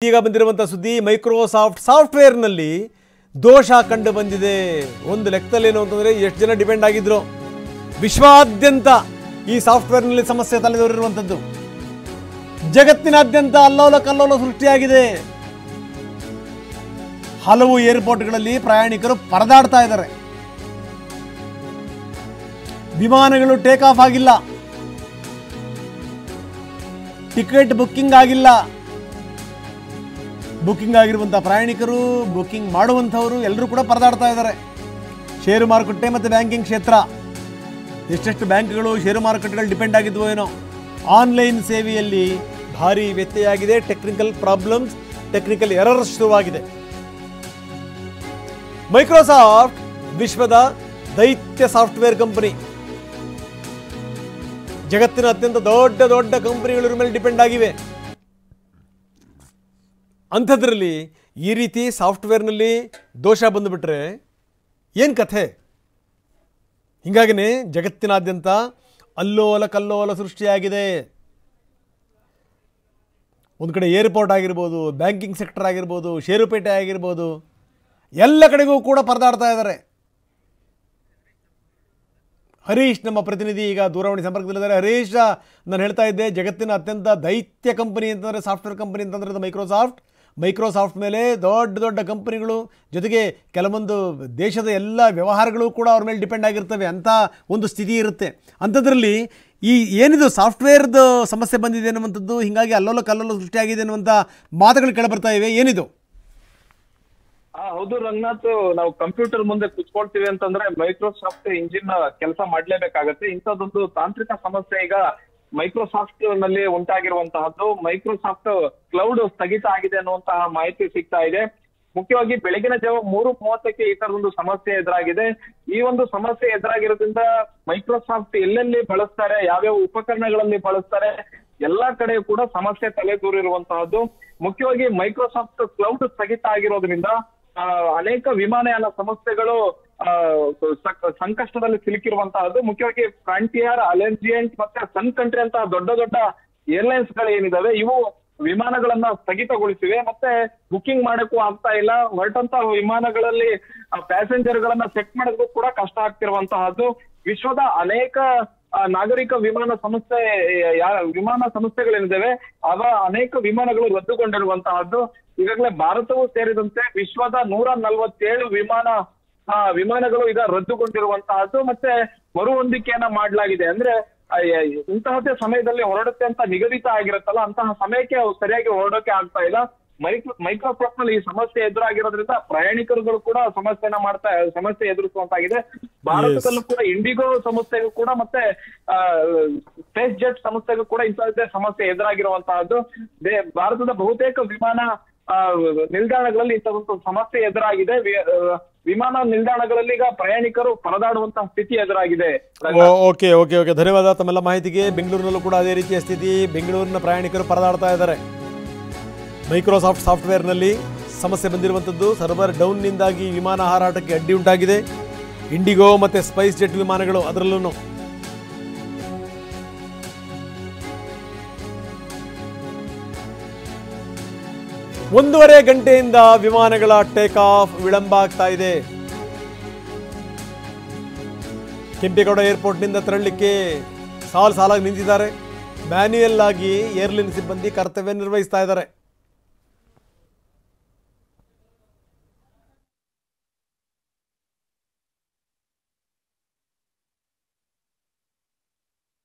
ಈಗ ಬಂದಿರುವಂತ ಸುದ್ದಿ ಮೈಕ್ರೋಸಾಫ್ಟ್ ಸಾಫ್ಟ್ವೇರ್ನಲ್ಲಿ ದೋಷ ಕಂಡು ಬಂದಿದೆ. ಒಂದು ಲೆಕ್ಕದಲ್ಲಿ ಏನು ಅಂತಂದ್ರೆ ಎಷ್ಟು ಜನ ಡಿಪೆಂಡ್ ಆಗಿದ್ರು, ವಿಶ್ವಾದ್ಯಂತ ಈ ಸಾಫ್ಟ್ವೇರ್ನಲ್ಲಿ ಸಮಸ್ಯೆ ತಲೆದೋರಿರುವಂಥದ್ದು. ಜಗತ್ತಿನಾದ್ಯಂತ ಅಲ್ಲೋಲ ಕಲ್ಲೋಲ ಸೃಷ್ಟಿಯಾಗಿದೆ. ಹಲವು ಏರ್ಪೋರ್ಟ್ಗಳಲ್ಲಿ ಪ್ರಯಾಣಿಕರು ಪರದಾಡ್ತಾ ಇದ್ದಾರೆ. ವಿಮಾನಗಳು ಟೇಕ್ ಆಫ್ ಆಗಿಲ್ಲ, ಟಿಕೆಟ್ ಬುಕ್ಕಿಂಗ್ ಆಗಿಲ್ಲ. ಬುಕ್ಕಿಂಗ್ ಆಗಿರುವಂಥ ಪ್ರಯಾಣಿಕರು, ಬುಕ್ಕಿಂಗ್ ಮಾಡುವಂಥವರು ಎಲ್ಲರೂ ಕೂಡ ಪರದಾಡ್ತಾ ಇದ್ದಾರೆ. ಷೇರು ಮಾರುಕಟ್ಟೆ ಮತ್ತು ಬ್ಯಾಂಕಿಂಗ್ ಕ್ಷೇತ್ರ, ಎಷ್ಟೆಷ್ಟು ಬ್ಯಾಂಕ್ಗಳು ಷೇರು ಮಾರುಕಟ್ಟೆಗಳು ಡಿಪೆಂಡ್ ಆಗಿದ್ವೋ ಏನೋ, ಆನ್ಲೈನ್ ಸೇವೆಯಲ್ಲಿ ಭಾರಿ ವ್ಯತ್ಯಯ ಆಗಿದೆ. ಟೆಕ್ನಿಕಲ್ ಪ್ರಾಬ್ಲಮ್ಸ್, ಟೆಕ್ನಿಕಲ್ ಎರರ್ಸ್ ಶುರುವಾಗಿದೆ. ಮೈಕ್ರೋಸಾಫ್ಟ್ ವಿಶ್ವದ ದೈತ್ಯ ಸಾಫ್ಟ್ವೇರ್ ಕಂಪನಿ. ಜಗತ್ತಿನ ಅತ್ಯಂತ ದೊಡ್ಡ ದೊಡ್ಡ ಕಂಪನಿಗಳ ಮೇಲೆ ಡಿಪೆಂಡ್ ಆಗಿವೆ. ಅಂಥದ್ರಲ್ಲಿ ಈ ರೀತಿ ಸಾಫ್ಟ್ವೇರ್ನಲ್ಲಿ ದೋಷ ಬಂದುಬಿಟ್ರೆ ಏನು ಕಥೆ? ಹೀಗಾಗಿನೇ ಜಗತ್ತಿನಾದ್ಯಂತ ಅಲ್ಲೋಲ ಕಲ್ಲೋಲ ಸೃಷ್ಟಿಯಾಗಿದೆ. ಒಂದು ಕಡೆ ಏರ್ಪೋರ್ಟ್ ಆಗಿರ್ಬೋದು, ಬ್ಯಾಂಕಿಂಗ್ ಸೆಕ್ಟರ್ ಆಗಿರ್ಬೋದು, ಷೇರುಪೇಟೆ ಆಗಿರ್ಬೋದು, ಎಲ್ಲ ಕಡೆಗೂ ಕೂಡ ಪರದಾಡ್ತಾ ಇದ್ದಾರೆ. ಹರೀಶ್ ನಮ್ಮ ಪ್ರತಿನಿಧಿ ಈಗ ದೂರವಾಣಿ ಸಂಪರ್ಕದಲ್ಲಿದ್ದಾರೆ. ಹರೀಶ್, ನಾನು ಹೇಳ್ತಾ ಇದ್ದೆ, ಜಗತ್ತಿನ ಅತ್ಯಂತ ದೈತ್ಯ ಕಂಪನಿ ಅಂತಂದರೆ ಸಾಫ್ಟ್ವೇರ್ ಕಂಪನಿ ಅಂತಂದರೆ ಅದು ಮೈಕ್ರೋಸಾಫ್ಟ್ ಮೇಲೆ ದೊಡ್ಡ ದೊಡ್ಡ ಕಂಪನಿಗಳು, ಜೊತೆಗೆ ಕೆಲವೊಂದು ದೇಶದ ಎಲ್ಲ ವ್ಯವಹಾರಗಳು ಕೂಡ ಅವ್ರ ಮೇಲೆ ಡಿಪೆಂಡ್ ಆಗಿರ್ತವೆ. ಅಂಥ ಒಂದು ಸ್ಥಿತಿ ಇರುತ್ತೆ. ಅಂಥದ್ರಲ್ಲಿ ಈ ಏನಿದು ಸಾಫ್ಟ್ವೇರ್ದು ಸಮಸ್ಯೆ ಬಂದಿದೆ ಅನ್ನುವಂಥದ್ದು, ಹೀಗಾಗಿ ಅಲ್ಲೋಲ ಕಲ್ಲೋಲ ಸೃಷ್ಟಿಯಾಗಿದೆ ಅನ್ನುವಂಥ ಮಾತುಗಳು ಕೇಳಬರ್ತಾ ಇವೆ. ಏನಿದು? ಹೌದು ರಂಗನಾಥ್, ನಾವು ಕಂಪ್ಯೂಟರ್ ಮುಂದೆ ಕುತ್ಕೊಳ್ತೀವಿ ಅಂತಂದ್ರೆ ಮೈಕ್ರೋಸಾಫ್ಟ್ ಇಂಜಿನ್ ಕೆಲಸ ಮಾಡ್ಲೇಬೇಕಾಗತ್ತೆ. ಇಂಥದ್ದೊಂದು ತಾಂತ್ರಿಕ ಸಮಸ್ಯೆ ಈಗ ಮೈಕ್ರೋಸಾಫ್ಟ್ ನಲ್ಲಿ ಉಂಟಾಗಿರುವಂತಹದ್ದು. ಮೈಕ್ರೋಸಾಫ್ಟ್ ಕ್ಲೌಡ್ ಸ್ಥಗಿತ ಆಗಿದೆ ಅನ್ನುವಂತಹ ಮಾಹಿತಿ ಸಿಗ್ತಾ ಇದೆ. ಮುಖ್ಯವಾಗಿ ಬೆಳಗಿನ ಜಾವ 3:30ಕ್ಕೆ ಈ ತರದೊಂದು ಸಮಸ್ಯೆ ಎದುರಾಗಿದೆ. ಈ ಒಂದು ಸಮಸ್ಯೆ ಎದುರಾಗಿರೋದ್ರಿಂದ ಮೈಕ್ರೋಸಾಫ್ಟ್ ಎಲ್ಲೆಲ್ಲಿ ಬಳಸ್ತಾರೆ, ಯಾವ್ಯಾವ ಉಪಕರಣಗಳಲ್ಲಿ ಬಳಸ್ತಾರೆ, ಎಲ್ಲಾ ಕಡೆ ಕೂಡ ಸಮಸ್ಯೆ ತಲೆದೂರಿರುವಂತಹದ್ದು. ಮುಖ್ಯವಾಗಿ ಮೈಕ್ರೋಸಾಫ್ಟ್ ಕ್ಲೌಡ್ ಸ್ಥಗಿತ ಆಗಿರೋದ್ರಿಂದ ಅನೇಕ ವಿಮಾನಯಾನ ಸಂಸ್ಥೆಗಳು ಸಂಕಷ್ಟದಲ್ಲಿ ಸಿಲುಕಿರುವಂತಹದ್ದು. ಮುಖ್ಯವಾಗಿ ಫ್ರಾಂಟಿಯರ್, ಅಲೆಜಿಯಂಟ್ ಮತ್ತೆ ಸನ್ ಕಂಟ್ರಿ ಅಂತ ದೊಡ್ಡ ದೊಡ್ಡ ಏರ್ಲೈನ್ಸ್ ಗಳು ಏನಿದಾವೆ, ಇವು ವಿಮಾನಗಳನ್ನ ಸ್ಥಗಿತಗೊಳಿಸಿವೆ. ಮತ್ತೆ ಬುಕ್ಕಿಂಗ್ ಮಾಡಕ್ಕೂ ಆಗ್ತಾ ಇಲ್ಲ. ಹೊರಟಂತಹ ವಿಮಾನಗಳಲ್ಲಿ ಪ್ಯಾಸೆಂಜರ್ ಗಳನ್ನ ಸೆಟ್ ಮಾಡೋದಕ್ಕೂ ಕೂಡ ಕಷ್ಟ ಆಗ್ತಿರುವಂತಹದ್ದು. ವಿಶ್ವದ ಅನೇಕ ನಾಗರಿಕ ವಿಮಾನ ಸಂಸ್ಥೆಗಳೇನಿದ್ದಾವೆ ಅವ ಅನೇಕ ವಿಮಾನಗಳು ರದ್ದುಗೊಂಡಿರುವಂತಹದ್ದು. ಈಗಾಗಲೇ ಭಾರತವೂ ಸೇರಿದಂತೆ ವಿಶ್ವದ 147 ವಿಮಾನಗಳು ಈಗ ರದ್ದುಗೊಂಡಿರುವಂತಹದ್ದು. ಮತ್ತೆ ಮರು ಹೊಂದಿಕೆಯನ್ನ ಮಾಡಲಾಗಿದೆ. ಅಂದ್ರೆ ಇಂತಹದ್ದೇ ಸಮಯದಲ್ಲಿ ಹೊರಡುತ್ತೆ ಅಂತ ನಿಗದಿತ ಆಗಿರುತ್ತಲ್ಲ, ಅಂತಹ ಸಮಯಕ್ಕೆ ಸರಿಯಾಗಿ ಹೊರಡೋಕೆ ಆಗ್ತಾ ಇಲ್ಲ. ಮೈಕ್ರೋಸಾಫ್ಟ್ ನಲ್ಲಿ ಈ ಸಮಸ್ಯೆ ಎದುರಾಗಿರೋದ್ರಿಂದ ಪ್ರಯಾಣಿಕರುಗಳು ಕೂಡ ಸಮಸ್ಯೆ ಎದುರಿಸುವಂತಾಗಿದೆ. ಭಾರತದಲ್ಲೂ ಕೂಡ ಇಂಡಿಗೋ ಸಂಸ್ಥೆಗೂ ಕೂಡ ಮತ್ತೆ ಸ್ಪೇಸ್ ಜೆಟ್ ಸಂಸ್ಥೆಗೂ ಕೂಡ ಇಂತಹದ್ದೇ ಸಮಸ್ಯೆ ಎದುರಾಗಿರುವಂತಹದ್ದು. ಭಾರತದ ಬಹುತೇಕ ವಿಮಾನ ನಿಲ್ದಾಣಗಳಲ್ಲಿ ಇಂಥದ್ದೊಂದು ಸಮಸ್ಯೆ ಎದುರಾಗಿದೆ. ವಿಮಾನ ನಿಲ್ದಾಣಗಳಲ್ಲಿ ಈಗ ಪ್ರಯಾಣಿಕರು ಪರದಾಡುವಂತಹ ಸ್ಥಿತಿ ಎದುರಾಗಿದೆ. ಓಕೆ ಓಕೆ ಓಕೆ ಧನ್ಯವಾದ ತಮ್ಮೆಲ್ಲ ಮಾಹಿತಿಗೆ. ಬೆಂಗಳೂರಿನಲ್ಲೂ ಕೂಡ ಅದೇ ರೀತಿಯ ಸ್ಥಿತಿ. ಬೆಂಗಳೂರಿನ ಪ್ರಯಾಣಿಕರು ಪರದಾಡ್ತಾ ಇದ್ದಾರೆ. ಮೈಕ್ರೋಸಾಫ್ಟ್ ಸಾಫ್ಟ್ವೇರ್ನಲ್ಲಿ ಸಮಸ್ಯೆ ಬಂದಿರುವಂಥದ್ದು. ಸರ್ವರ್ ಡೌನ್ನಿಂದಾಗಿ ವಿಮಾನ ಹಾರಾಟಕ್ಕೆ ಅಡ್ಡಿ ಉಂಟಾಗಿದೆ. ಇಂಡಿಗೋ ಮತ್ತು ಸ್ಪೈಸ್ ಜೆಟ್ ವಿಮಾನಗಳು ಅದರಲ್ಲೂ. ಒಂದೂವರೆ ಗಂಟೆಯಿಂದ ವಿಮಾನಗಳ ಟೇಕ್ ಆಫ್ ವಿಳಂಬ ಆಗ್ತಾ ಇದೆ. ಕೆಂಪೇಗೌಡ ಏರ್ಪೋರ್ಟ್ನಿಂದ ತೆರಳಲಿಕ್ಕೆ ಸಾಲಾಗಿ ನಿಂತಿದ್ದಾರೆ. ಮ್ಯಾನ್ಯುಯಲ್ ಆಗಿ ಏರ್ಲೈನ್ ಸಿಬ್ಬಂದಿ ಕರ್ತವ್ಯ ನಿರ್ವಹಿಸ್ತಾ ಇದ್ದಾರೆ.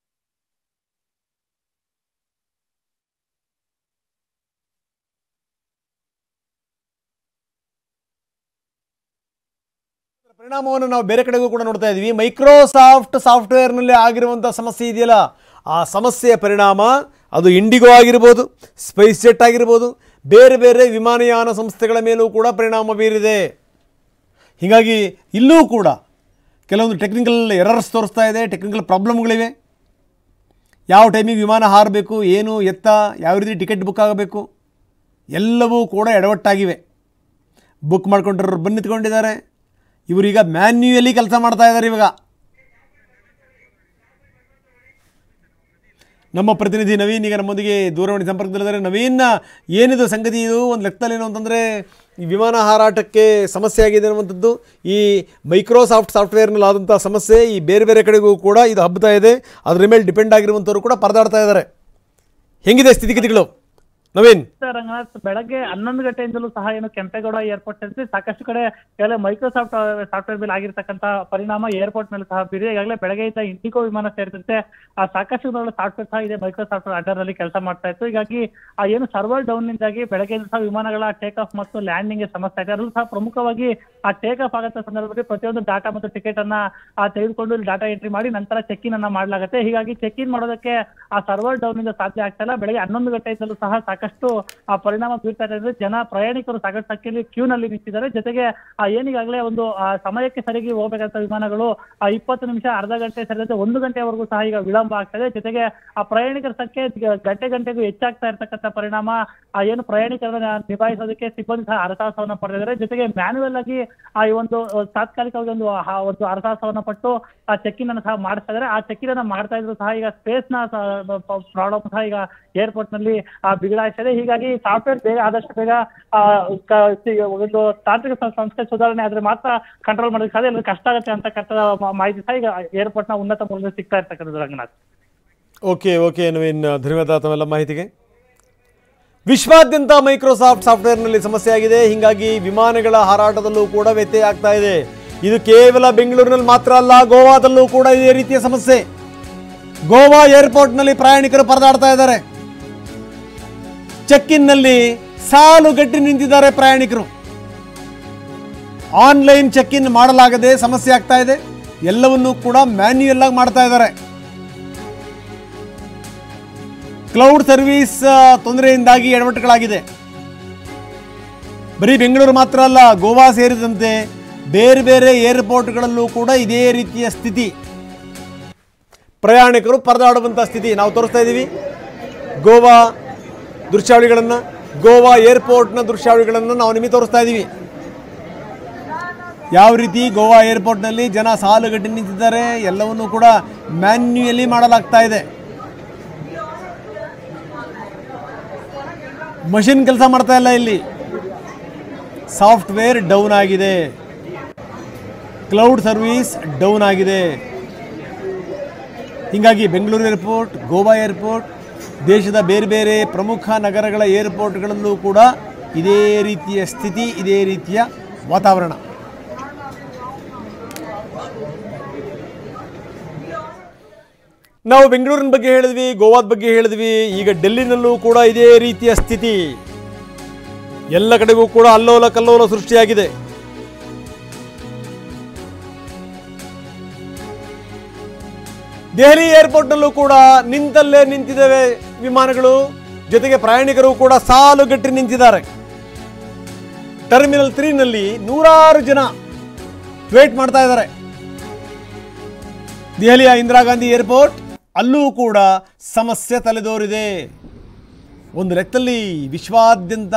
ಪರಿಣಾಮವನ್ನು ನಾವು ಬೇರೆ ಕಡೆಗೂ ಕೂಡ ನೋಡ್ತಾ ಇದ್ದೀವಿ. ಮೈಕ್ರೋಸಾಫ್ಟ್ ಸಾಫ್ಟ್ವೇರ್ನಲ್ಲಿ ಆಗಿರುವಂಥ ಸಮಸ್ಯೆ ಇದೆಯಲ್ಲ, ಆ ಸಮಸ್ಯೆಯ ಪರಿಣಾಮ ಅದು ಇಂಡಿಗೋ ಆಗಿರ್ಬೋದು, ಸ್ಪೈಸ್ ಜೆಟ್ ಆಗಿರ್ಬೋದು, ಬೇರೆ ಬೇರೆ ವಿಮಾನಯಾನ ಸಂಸ್ಥೆಗಳ ಮೇಲೂ ಕೂಡ ಪರಿಣಾಮ ಬೀರಿದೆ. ಹೀಗಾಗಿ ಇಲ್ಲೂ ಕೂಡ ಕೆಲವೊಂದು ಟೆಕ್ನಿಕಲ್ ಎರರ್ಸ್ ತೋರಿಸ್ತಾ ಇದೆ, ಟೆಕ್ನಿಕಲ್ ಪ್ರಾಬ್ಲಮ್ಗಳಿವೆ. ಯಾವ ಟೈಮಿಗೆ ವಿಮಾನ ಹಾರಬೇಕು, ಏನು ಎತ್ತ, ಯಾವ ರೀತಿ ಟಿಕೆಟ್ ಬುಕ್ ಆಗಬೇಕು, ಎಲ್ಲವೂ ಕೂಡ ಎಡವಟ್ಟಾಗಿವೆ. ಬುಕ್ ಮಾಡ್ಕೊಂಡ್ರು ಬಂದು ನಿಂತ್ಕೊಂಡಿದ್ದಾರೆ. ಇವರೀಗ ಮ್ಯಾನ್ಯುಯಲಿ ಕೆಲಸ ಮಾಡ್ತಾ ಇದ್ದಾರೆ. ಇವಾಗ ನಮ್ಮ ಪ್ರತಿನಿಧಿ ನವೀನ್ ಈಗ ನಮ್ಮೊಂದಿಗೆ ದೂರವಾಣಿ ಸಂಪರ್ಕದಲ್ಲಿದ್ದಾರೆ. ನವೀನ್, ಏನಿದು ಸಂಗತಿ? ಇದು ಒಂದು ಲೆಕ್ಕದಲ್ಲಿ ಏನು ಅಂತಂದರೆ ಈ ವಿಮಾನ ಹಾರಾಟಕ್ಕೆ ಸಮಸ್ಯೆ ಆಗಿದೆ ಅನ್ನುವಂಥದ್ದು, ಈ ಮೈಕ್ರೋಸಾಫ್ಟ್ ಸಾಫ್ಟ್ವೇರ್ನಲ್ಲಿ ಆದಂಥ ಸಮಸ್ಯೆ ಈ ಬೇರೆ ಬೇರೆ ಕಡೆಗೂ ಕೂಡ ಇದು ಹಬ್ಬತಾ ಇದೆ. ಅದರ ಮೇಲೆ ಡಿಪೆಂಡ್ ಆಗಿರುವಂಥವ್ರು ಕೂಡ ಪರದಾಡ್ತಾ ಇದ್ದಾರೆ. ಹೆಂಗಿದೆ ಸ್ಥಿತಿಗತಿಗಳು ನವೀನ್? ರಂಗನಾಥ್, ಬೆಳಗ್ಗೆ 11 ಗಂಟೆಯಿಂದಲೂ ಸಹ ಏನು ಕೆಂಪೇಗೌಡ ಏರ್ಪೋರ್ಟ್ ನಲ್ಲಿ ಸಾಕಷ್ಟು ಕಡೆ ಈಗಾಗಲೇ ಮೈಕ್ರೋಸಾಫ್ಟ್ ಸಾಫ್ಟ್ವೇರ್ ಮೇಲೆ ಆಗಿರ್ತಕ್ಕಂಥ ಪರಿಣಾಮ ಏರ್ಪೋರ್ಟ್ ಮೇಲೆ ಸಹ ಬೀರಿದೆ. ಈಗಾಗಲೇ ಬೆಳಗ್ಗೆಯಿಂದ ಇಂಡಿಗೋ ವಿಮಾನ ಸೇರಿದಂತೆ ಸಾಕಷ್ಟು ಸಾಫ್ಟ್ವೇರ್ ಸಹ ಇದೆ ಮೈಕ್ರೋಸಾಫ್ಟ್ ಅಂಡರ್ ನಲ್ಲಿ ಕೆಲಸ ಮಾಡ್ತಾ ಇತ್ತು. ಹೀಗಾಗಿ ಏನು ಸರ್ವರ್ ಡೌನ್ ನಿಂದಾಗಿ ಬೆಳಗ್ಗೆಯಿಂದ ಸಹ ವಿಮಾನಗಳ ಟೇಕ್ ಆಫ್ ಮತ್ತು ಲ್ಯಾಂಡಿಂಗ್ ಸಮಸ್ಯೆ ಇದೆ. ಅದರಲ್ಲೂ ಸಹ ಪ್ರಮುಖವಾಗಿ ಆ ಟೇಕ್ ಆಫ್ ಆಗತ್ತ ಸಂದರ್ಭದಲ್ಲಿ ಪ್ರತಿಯೊಂದು ಡಾಟಾ ಮತ್ತು ಟಿಕೆಟ್ ಅನ್ನ ತೆಗೆದುಕೊಂಡು ಡಾಟಾ ಎಂಟ್ರಿ ಮಾಡಿ ನಂತರ ಚೆಕ್ ಇನ್ ಅನ್ನ ಮಾಡಲಾಗುತ್ತೆ. ಹೀಗಾಗಿ ಚೆಕ್ ಇನ್ ಮಾಡೋದಕ್ಕೆ ಆ ಸರ್ವರ್ ಡೌನ್ ಇಂದ ಸಾಧ್ಯ ಆಗ್ತಾ ಇಲ್ಲ. ಬೆಳಗ್ಗೆ 11 ಗಂಟೆಯಿಂದಲೂ ಸಹ ಸಾಕಷ್ಟು ಪರಿಣಾಮ ಬೀರ್ತಾ ಇದೆ. ಜನ ಪ್ರಯಾಣಿಕರು ಸಾಕಷ್ಟು ಸಂಖ್ಯೆಯಲ್ಲಿ ಕ್ಯೂ ನಲ್ಲಿ ನಿಂತಿದ್ದಾರೆ. ಜೊತೆಗೆ ಏನಿಗಾಗಲೇ ಒಂದು ಸಮಯಕ್ಕೆ ಸರಿಯಾಗಿ ಹೋಗಬೇಕಂತ ವಿಮಾನಗಳು 20 ನಿಮಿಷ, ಅರ್ಧ ಗಂಟೆ ಸೇರಿದಂತೆ 1 ಗಂಟೆವರೆಗೂ ಸಹ ಈಗ ವಿಳಂಬ ಆಗ್ತಾ ಇದೆ. ಜೊತೆಗೆ ಆ ಪ್ರಯಾಣಿಕರ ಸಂಖ್ಯೆ ಗಂಟೆಗೂ ಹೆಚ್ಚಾಗ್ತಾ ಇರ್ತಕ್ಕಂಥ ಪರಿಣಾಮ ಏನು ಪ್ರಯಾಣಿಕರನ್ನ ನಿಭಾಯಿಸೋದಕ್ಕೆ ಸಿಬ್ಬಂದಿ ಸಹ ಹರಸಾಹಸವನ್ನ ಪಡೆದಿದ್ದಾರೆ. ಜೊತೆಗೆ ಮ್ಯಾನ್ಯುವಲ್ ಆಗಿ ಈ ಒಂದು ತಾತ್ಕಾಲಿಕವಾಗಿ ಒಂದು ಹರಸಾಹಸವನ್ನ ಪಟ್ಟು ಆ ಚೆಕ್ ಇನ್ ಅನ್ನು ಸಹ ಮಾಡ್ತಾ ಇದ್ದಾರೆ. ಆ ಚೆಕ್ ಇನ್ ಅನ್ನ ಮಾಡ್ತಾ ಇದ್ರು ಸಹ ಈಗ ಸ್ಪೇಸ್ ನ ಪ್ರಾಬ್ಲಮ್ ಸಹ ಈಗ ಏರ್ಪೋರ್ಟ್ ನಲ್ಲಿ ಬಿಗಡಾಯಿಸಿದೆ. ಹೀಗಾಗಿ ಸಾಫ್ಟ್ವೇರ್ ಬೇಗ ಆದಷ್ಟು ಬೇಗ ಒಂದು ತಾಂತ್ರಿಕ ಸಂಸ್ಥೆ ಸುಧಾರಣೆ ಆದ್ರೆ ಮಾತ್ರ ಕಂಟ್ರೋಲ್ ಮಾಡೋದಕ್ಕೆ ಸಾಧ್ಯ, ಎಲ್ಲ ಕಷ್ಟ ಆಗುತ್ತೆ ಅಂತಕ್ಕಂಥ ಮಾಹಿತಿ ಸಹ ಈಗ ಏರ್ಪೋರ್ಟ್ ನ ಉನ್ನತ ಮೂಲದಲ್ಲಿ ಸಿಗ್ತಾ ಇರ್ತಕ್ಕಂಥದ್ದು ರಂಗನಾಥ್. ಓಕೆ ನವೀನ್, ಧನ್ಯವಾದ ತಮ್ಮೆಲ್ಲ ಮಾಹಿತಿಗೆ. ವಿಶ್ವಾದ್ಯಂತ ಮೈಕ್ರೋಸಾಫ್ಟ್ ಸಾಫ್ಟ್ವೇರ್ನಲ್ಲಿ ಸಮಸ್ಯೆ ಆಗಿದೆ. ಹೀಗಾಗಿ ವಿಮಾನಗಳ ಹಾರಾಟದಲ್ಲೂ ಕೂಡ ವ್ಯತ್ಯಯ ಆಗ್ತಾ ಇದೆ. ಇದು ಕೇವಲ ಬೆಂಗಳೂರಿನಲ್ಲಿ ಮಾತ್ರ ಅಲ್ಲ, ಗೋವಾದಲ್ಲೂ ಕೂಡ ಇದೇ ರೀತಿಯ ಸಮಸ್ಯೆ. ಗೋವಾ ಏರ್ಪೋರ್ಟ್ನಲ್ಲಿ ಪ್ರಯಾಣಿಕರು ಪರದಾಡ್ತಾ ಇದ್ದಾರೆ. ಚೆಕ್ ಇನ್ನಲ್ಲಿ ಸಾಲುಗಟ್ಟಿ ನಿಂತಿದ್ದಾರೆ ಪ್ರಯಾಣಿಕರು. ಆನ್ಲೈನ್ ಚೆಕ್ ಇನ್ ಮಾಡಲಾಗದೆ ಸಮಸ್ಯೆ ಆಗ್ತಾ ಇದೆ. ಎಲ್ಲವನ್ನೂ ಕೂಡ ಮ್ಯಾನ್ಯುಯಲ್ ಆಗಿ ಮಾಡ್ತಾ ಇದ್ದಾರೆ. ಕ್ಲೌಡ್ ಸರ್ವಿಸ್ ತೊಂದರೆಯಿಂದಾಗಿ ಎಡವಟ್ಟುಗಳಾಗಿದೆ. ಬರೀ ಬೆಂಗಳೂರು ಮಾತ್ರ ಅಲ್ಲ, ಗೋವಾ ಸೇರಿದಂತೆ ಬೇರೆ ಬೇರೆ ಏರ್ಪೋರ್ಟ್ಗಳಲ್ಲೂ ಕೂಡ ಇದೇ ರೀತಿಯ ಸ್ಥಿತಿ. ಪ್ರಯಾಣಿಕರು ಪರದಾಡುವಂಥ ಸ್ಥಿತಿ ನಾವು ತೋರಿಸ್ತಾ ಇದ್ದೀವಿ. ಗೋವಾ ದೃಶ್ಯಾವಳಿಗಳನ್ನು, ಗೋವಾ ಏರ್ಪೋರ್ಟ್ನ ದೃಶ್ಯಾವಳಿಗಳನ್ನು ನಾವು ನಿಮಗೆ ತೋರಿಸ್ತಾ ಇದ್ದೀವಿ. ಯಾವ ರೀತಿ ಗೋವಾ ಏರ್ಪೋರ್ಟ್ನಲ್ಲಿ ಜನ ಸಾಲುಗಟ್ಟಿ ನಿಂತಿದ್ದಾರೆ, ಎಲ್ಲವನ್ನೂ ಕೂಡ ಮ್ಯಾನ್ಯುಯಲಿ ಮಾಡಲಾಗ್ತಾ ಇದೆ. ಮಷಿನ್ ಕೆಲಸ ಮಾಡ್ತಾ ಇಲ್ಲ. ಇಲ್ಲಿ ಸಾಫ್ಟ್ವೇರ್ ಡೌನ್ ಆಗಿದೆ, ಕ್ಲೌಡ್ ಸರ್ವಿಸ್ ಡೌನ್ ಆಗಿದೆ. ಹೀಗಾಗಿ ಬೆಂಗಳೂರು ಏರ್ಪೋರ್ಟ್, ಗೋವಾ ಏರ್ಪೋರ್ಟ್, ದೇಶದ ಬೇರೆ ಬೇರೆ ಪ್ರಮುಖ ನಗರಗಳ ಏರ್ಪೋರ್ಟ್ಗಳಲ್ಲೂ ಕೂಡ ಇದೇ ರೀತಿಯ ಸ್ಥಿತಿ, ಇದೇ ರೀತಿಯ ವಾತಾವರಣ. ನಾವು ಬೆಂಗಳೂರಿನ ಬಗ್ಗೆ ಹೇಳಿದ್ವಿ, ಗೋವಾದ ಬಗ್ಗೆ ಹೇಳಿದ್ವಿ. ಈಗ ಡೆಲ್ಲಿನಲ್ಲೂ ಕೂಡ ಇದೇ ರೀತಿಯ ಸ್ಥಿತಿ. ಎಲ್ಲ ಕಡೆಗೂ ಕೂಡ ಅಲ್ಲೋಲ ಕಲ್ಲೋಲ ಸೃಷ್ಟಿಯಾಗಿದೆ. ದೆಹಲಿ ಏರ್ಪೋರ್ಟ್ನಲ್ಲೂ ಕೂಡ ನಿಂತಲ್ಲೇ ನಿಂತಿದ್ದೇವೆ ವಿಮಾನಗಳು. ಜೊತೆಗೆ ಪ್ರಯಾಣಿಕರು ಕೂಡ ಸಾಲುಗಟ್ಟಿ ನಿಂತಿದ್ದಾರೆ. ಟರ್ಮಿನಲ್ 3ನಲ್ಲಿ 100 ಜನ ವೇಟ್ ಮಾಡ್ತಾ ಇದ್ದಾರೆ. ದೆಹಲಿಯ ಇಂದಿರಾ ಗಾಂಧಿ ಏರ್ಪೋರ್ಟ್ ಅಲ್ಲೂ ಕೂಡ ಸಮಸ್ಯೆ ತಲೆದೋರಿದೆ. ಒಂದು ಲೆಕ್ಕದಲ್ಲಿ ವಿಶ್ವಾದ್ಯಂತ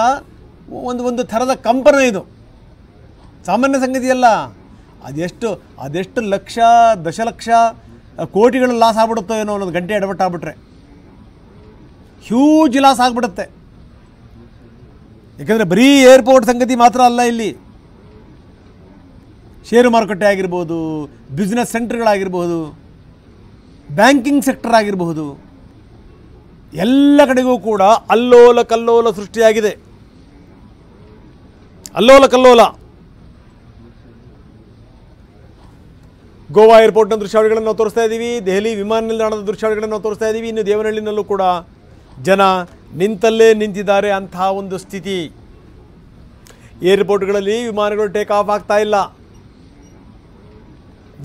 ಒಂದು ಥರದ ಕಂಪನ ಇದು. ಸಾಮಾನ್ಯ ಸಂಗತಿಯಲ್ಲ. ಅದೆಷ್ಟು ಲಕ್ಷ, ದಶಲಕ್ಷ, ಕೋಟಿಗಳ ಲಾಸ್ ಆಗ್ಬಿಡುತ್ತೋ ಏನೋ ಅನ್ನೋದು ಗಂಟೆ ಎಡವಟ್ಟಾಗ್ಬಿಟ್ರೆ ಹ್ಯೂಜ್ ಲಾಸ್ ಆಗಿಬಿಡುತ್ತೆ. ಯಾಕಂದರೆ ಬರೀ ಏರ್ಪೋರ್ಟ್ ಸಂಗತಿ ಮಾತ್ರ ಅಲ್ಲ, ಇಲ್ಲಿ ಷೇರು ಮಾರುಕಟ್ಟೆ ಆಗಿರ್ಬೋದು, ಬಿಸ್ನೆಸ್ ಸೆಂಟರ್ಗಳಾಗಿರ್ಬೋದು, ಬ್ಯಾಂಕಿಂಗ್ ಸೆಕ್ಟರ್ ಆಗಿರಬಹುದು, ಎಲ್ಲ ಕಡೆಗೂ ಕೂಡ ಅಲ್ಲೋಲ ಕಲ್ಲೋಲ ಸೃಷ್ಟಿಯಾಗಿದೆ. ಅಲ್ಲೋಲ ಕಲ್ಲೋಲ. ಗೋವಾ ಏರ್ಪೋರ್ಟ್ನ ದೃಶ್ಯಾವಳಿಗಳನ್ನು ನಾವು ತೋರಿಸ್ತಾ ಇದ್ದೀವಿ. ದೆಹಲಿ ವಿಮಾನ ನಿಲ್ದಾಣದ ದೃಶ್ಯಾವಳಿಗಳನ್ನು ನಾವು ತೋರಿಸ್ತಾ ಇದ್ದೀವಿ. ಇನ್ನು ದೇವನಹಳ್ಳಿನಲ್ಲೂ ಕೂಡ ಜನ ನಿಂತಲ್ಲೇ ನಿಂತಿದ್ದಾರೆ. ಅಂತಹ ಒಂದು ಸ್ಥಿತಿ. ಏರ್ಪೋರ್ಟ್ಗಳಲ್ಲಿ ವಿಮಾನಗಳು ಟೇಕ್ ಆಫ್ ಆಗ್ತಾ ಇಲ್ಲ,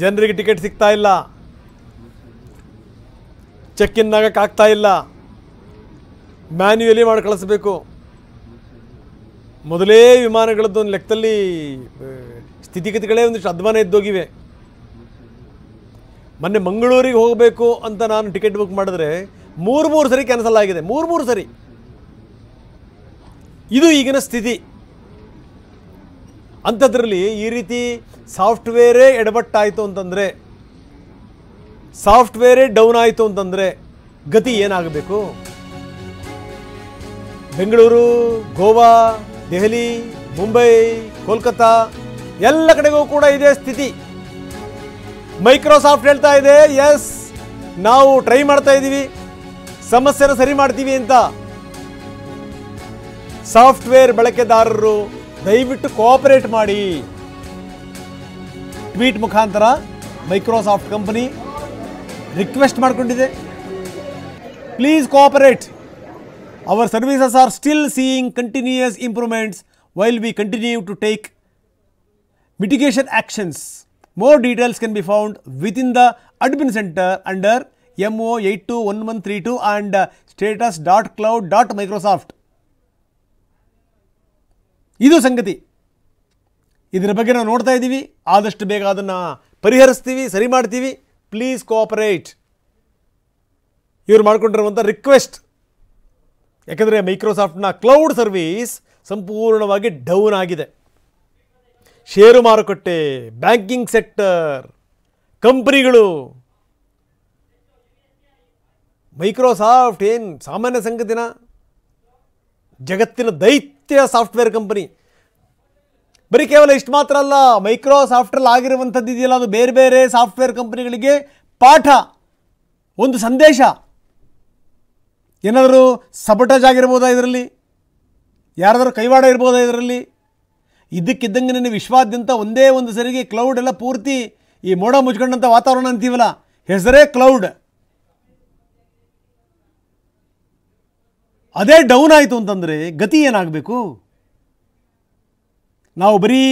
ಜನರಿಗೆ ಟಿಕೆಟ್ ಸಿಗ್ತಾ ಇಲ್ಲ, ಚೆಕ್ ಇನ್ ಆಗಕ್ಕಾಗ್ತಾ ಇಲ್ಲ, ಮ್ಯಾನ್ಯುಯಲಿ ಮಾಡಿ ಕಳಿಸ್ಬೇಕು. ಮೊದಲೇ ವಿಮಾನಗಳದ್ದು ಒಂದು ಲೆಕ್ಕದಲ್ಲಿ ಸ್ಥಿತಿಗತಿಗಳೇ ಒಂದಿಷ್ಟು ಅಧ್ವಾನ ಎದ್ದೋಗಿವೆ. ಮೊನ್ನೆ ಮಂಗಳೂರಿಗೆ ಹೋಗಬೇಕು ಅಂತ ನಾನು ಟಿಕೆಟ್ ಬುಕ್ ಮಾಡಿದ್ರೆ 3 ಸರಿ ಕ್ಯಾನ್ಸಲ್ ಆಗಿದೆ. 3 ಸರಿ. ಇದು ಈಗಿನ ಸ್ಥಿತಿ. ಅಂಥದ್ರಲ್ಲಿ ಈ ರೀತಿ ಸಾಫ್ಟ್ವೇರೇ ಎಡವಟ್ಟಾಯಿತು ಅಂತಂದರೆ, ಸಾಫ್ಟ್ವೇರೇ ಡೌನ್ ಆಯಿತು ಅಂತಂದರೆ ಗತಿ ಏನಾಗಬೇಕು? ಬೆಂಗಳೂರು, ಗೋವಾ, ದೆಹಲಿ, ಮುಂಬೈ, ಕೋಲ್ಕತ್ತಾ ಎಲ್ಲ ಕಡೆಗೂ ಕೂಡ ಇದೇ ಸ್ಥಿತಿ. ಮೈಕ್ರೋಸಾಫ್ಟ್ ಹೇಳ್ತಾ ಇದೆ, ಎಸ್ ನಾವು ಟ್ರೈ ಮಾಡ್ತಾ ಇದ್ದೀವಿ, ಸಮಸ್ಯೆನ ಸರಿ ಮಾಡ್ತೀವಿ ಅಂತ. ಸಾಫ್ಟ್ವೇರ್ ಬಳಕೆದಾರರು ದಯವಿಟ್ಟು ಕೋಆಪರೇಟ್ ಮಾಡಿ. ಟ್ವೀಟ್ ಮುಖಾಂತರ ಮೈಕ್ರೋಸಾಫ್ಟ್ ಕಂಪನಿ ರಿಕ್ವೆಸ್ಟ್ ಮಾಡಿಕೊಂಡಿದೆ, please cooperate. Our services are still seeing continuous improvements while we continue to take mitigation actions. More details can be found within the admin center under MO821132 and status.cloud.microsoft. ಇದು ಸಂಗತಿ. ಇದರ ಬಗ್ಗೆ ನಾವು ನೋಡ್ತಾ ಇದ್ದೀವಿ, ಆದಷ್ಟು ಬೇಗ ಅದನ್ನು ಪರಿಹರಿಸ್ತೀವಿ, ಸರಿ ಮಾಡ್ತೀವಿ. Please cooperate. ಇವರು ಮಾಡಿಕೊಂಡಿರುವಂಥ ರಿಕ್ವೆಸ್ಟ್. ಯಾಕಂದರೆ ಮೈಕ್ರೋಸಾಫ್ಟ್ನ ಕ್ಲೌಡ್ ಸರ್ವೀಸ್ ಸಂಪೂರ್ಣವಾಗಿ ಡೌನ್ ಆಗಿದೆ. ಷೇರು ಮಾರುಕಟ್ಟೆ, ಬ್ಯಾಂಕಿಂಗ್ ಸೆಕ್ಟರ್, ಕಂಪನಿಗಳು, ಮೈಕ್ರೋಸಾಫ್ಟ್ ಏನು ಸಾಮಾನ್ಯ ಸಂಗತಿನ? ಜಗತ್ತಿನ ದೈತ್ಯ ಸಾಫ್ಟ್ವೇರ್ ಕಂಪನಿ. ಬರೀ ಕೇವಲ ಇಷ್ಟು ಮಾತ್ರ ಅಲ್ಲ, ಮೈಕ್ರೋಸಾಫ್ಟಲ್ಲಿ ಆಗಿರುವಂಥದ್ದು ಇದೆಯಲ್ಲ, ಅದು ಬೇರೆ ಬೇರೆ ಸಾಫ್ಟ್ವೇರ್ ಕಂಪನಿಗಳಿಗೆ ಪಾಠ, ಒಂದು ಸಂದೇಶ. ಏನಾದರೂ ಸಬಟಾಜ್ ಆಗಿರ್ಬೋದಾ ಇದರಲ್ಲಿ? ಯಾರಾದರೂ ಕೈವಾಡ ಇರ್ಬೋದಾ ಇದರಲ್ಲಿ? ಇದಕ್ಕಿದ್ದಂಗೆ ನನ್ನ ವಿಶ್ವಾದ್ಯಂತ ಒಂದೇ ಒಂದು ಸರಿಗೆ ಕ್ಲೌಡ್ ಎಲ್ಲ ಪೂರ್ತಿ ಈ ಮೋಡ ಮುಚ್ಕೊಂಡಂಥ ವಾತಾವರಣ ಅಂತೀವಲ್ಲ, ಹೆಸರೇ ಕ್ಲೌಡ್, ಅದೇ ಡೌನ್ ಆಯಿತು ಅಂತಂದರೆ ಗತಿ ಏನಾಗಬೇಕು? ನಾವು ಬರೀ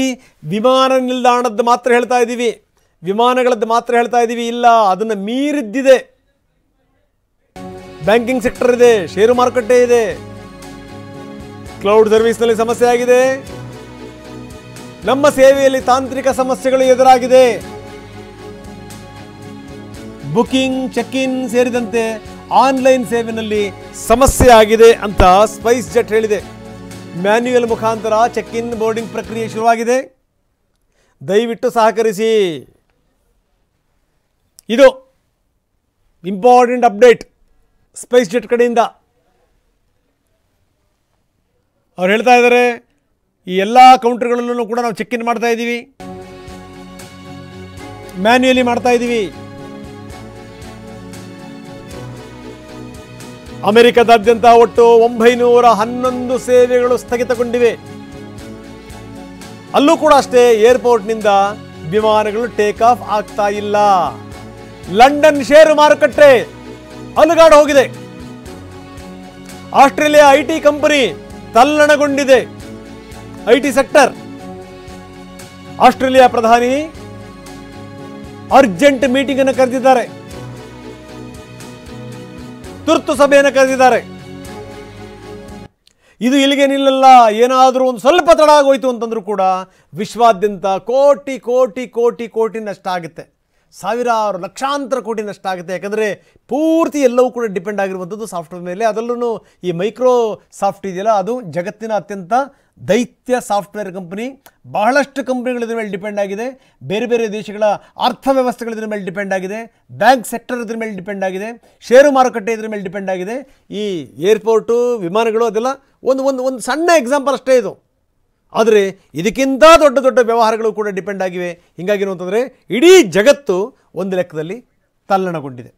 ವಿಮಾನ ನಿಲ್ದಾಣದ್ದು ಮಾತ್ರ ಹೇಳ್ತಾ ಇದ್ದೀವಿ, ವಿಮಾನಗಳದ್ದು ಮಾತ್ರ ಹೇಳ್ತಾ ಇದ್ದೀವಿ. ಇಲ್ಲ, ಅದನ್ನು ಮೀರಿದ್ದಿದೆ. ಬ್ಯಾಂಕಿಂಗ್ ಸೆಕ್ಟರ್ ಇದೆ, ಷೇರು ಮಾರುಕಟ್ಟೆ ಇದೆ, ಕ್ಲೌಡ್ ಸರ್ವಿಸ್ನಲ್ಲಿ ಸಮಸ್ಯೆ ಆಗಿದೆ, ನಮ್ಮ ಸೇವೆಯಲ್ಲಿ ತಾಂತ್ರಿಕ ಸಮಸ್ಯೆಗಳು ಎದುರಾಗಿದೆ. ಬುಕಿಂಗ್, ಚೆಕ್ ಇನ್ ಸೇರಿದಂತೆ ಆನ್ಲೈನ್ ಸೇವೆಯಲ್ಲಿ ಸಮಸ್ಯೆ ಆಗಿದೆ ಅಂತ ಸ್ಪೈಸ್ ಜೆಟ್ ಹೇಳಿದೆ. ಮ್ಯಾನ್ಯುಯಲ್ ಮುಖಾಂತರ ಚೆಕ್ ಇನ್ ಬೋರ್ಡಿಂಗ್ ಪ್ರಕ್ರಿಯೆ ಶುರುವಾಗಿದೆ, ದಯವಿಟ್ಟು ಸಹಕರಿಸಿ. ಇದು ಇಂಪಾರ್ಟೆಂಟ್ ಅಪ್ಡೇಟ್ ಸ್ಪೈಸ್ ಜೆಟ್ ಕಡೆಯಿಂದ. ಅವ್ರು ಹೇಳ್ತಾ ಇದ್ದಾರೆ, ಈ ಎಲ್ಲ ಕೌಂಟರ್ಗಳಲ್ಲೂ ಕೂಡ ನಾವು ಚೆಕ್ ಇನ್ ಮಾಡ್ತಾ ಇದ್ದೀವಿ, ಮ್ಯಾನ್ಯುಯಲಿ ಮಾಡ್ತಾ ಇದ್ದೀವಿ. ಅಮೆರಿಕದಾದ್ಯಂತ ಒಟ್ಟು 911 ಸೇವೆಗಳು ಸ್ಥಗಿತಗೊಂಡಿವೆ. ಅಲ್ಲೂ ಕೂಡ ಅಷ್ಟೇ, ಏರ್ಪೋರ್ಟ್ನಿಂದ ವಿಮಾನಗಳು ಟೇಕ್ ಆಫ್ ಆಗ್ತಾ ಇಲ್ಲ. ಲಂಡನ್ ಷೇರು ಮಾರುಕಟ್ಟೆ ಅಲುಗಾಡ ಹೋಗಿದೆ. ಆಸ್ಟ್ರೇಲಿಯಾ ಐಟಿ ಕಂಪನಿ ತಲ್ಲಣಗೊಂಡಿದೆ. IT sector. ಆಸ್ಟ್ರೇಲಿಯಾ ಪ್ರಧಾನಿ ಅರ್ಜೆಂಟ್ ಮೀಟಿಂಗ್ ಅನ್ನು ಕರೆದಿದ್ದಾರೆ, ತುರ್ತು ಸಭೆಯನ್ನು ಕರೆದಿದ್ದಾರೆ. ಇದು ಇಲ್ಲಿಗೆ ನಿಲ್ಲಲ್ಲ. ಏನಾದರೂ ಒಂದು ಸ್ವಲ್ಪ ತಡ ಆಗೋಯ್ತು ಅಂತಂದ್ರೂ ಕೂಡ ವಿಶ್ವಾದ್ಯಂತ ಕೋಟಿ ಕೋಟಿ ಕೋಟಿ ಕೋಟಿ ನಷ್ಟ ಆಗುತ್ತೆ, ಸಾವಿರಾರು ಲಕ್ಷಾಂತರ ಕೋಟಿ ನಷ್ಟ ಆಗುತ್ತೆ. ಯಾಕಂದರೆ ಪೂರ್ತಿ ಎಲ್ಲವೂ ಕೂಡ ಡಿಪೆಂಡ್ ಆಗಿರುವಂಥದ್ದು ಸಾಫ್ಟ್ವೇರ್ ಮೇಲೆ. ಅದರಲ್ಲೂ ಈ ಮೈಕ್ರೋಸಾಫ್ಟ್ ಇದೆಯಲ್ಲ, ಅದು ಜಗತ್ತಿನ ಅತ್ಯಂತ ದೈತ್ಯ ಸಾಫ್ಟ್ವೇರ್ ಕಂಪನಿ. ಬಹಳಷ್ಟು ಕಂಪ್ನಿಗಳು ಇದ್ರ ಮೇಲೆ ಡಿಪೆಂಡ್ ಆಗಿದೆ. ಬೇರೆ ಬೇರೆ ದೇಶಗಳ ಅರ್ಥವ್ಯವಸ್ಥೆಗಳು ಇದ್ರ ಮೇಲೆ ಡಿಪೆಂಡ್ ಆಗಿದೆ. ಬ್ಯಾಂಕ್ ಸೆಕ್ಟರ್ ಇದ್ರ ಮೇಲೆ ಡಿಪೆಂಡ್ ಆಗಿದೆ. ಷೇರು ಮಾರುಕಟ್ಟೆ ಇದ್ರ ಮೇಲೆ ಡಿಪೆಂಡ್ ಆಗಿದೆ. ಈ ಏರ್ಪೋರ್ಟು, ವಿಮಾನಗಳು ಅದೆಲ್ಲ ಒಂದು ಒಂದು ಒಂದು ಸಣ್ಣ ಎಕ್ಸಾಂಪಲ್ ಅಷ್ಟೇ ಇದು. ಆದರೆ ಇದಕ್ಕಿಂತ ದೊಡ್ಡ ದೊಡ್ಡ ವ್ಯವಹಾರಗಳು ಕೂಡ ಡಿಪೆಂಡ್ ಆಗಿವೆ. ಹೀಗಾಗಿ ಏನು ಅಂತಂದರೆ ಇಡೀ ಜಗತ್ತು ಒಂದು ಲೆಕ್ಕದಲ್ಲಿ ತಲ್ಲಣಗೊಂಡಿದೆ.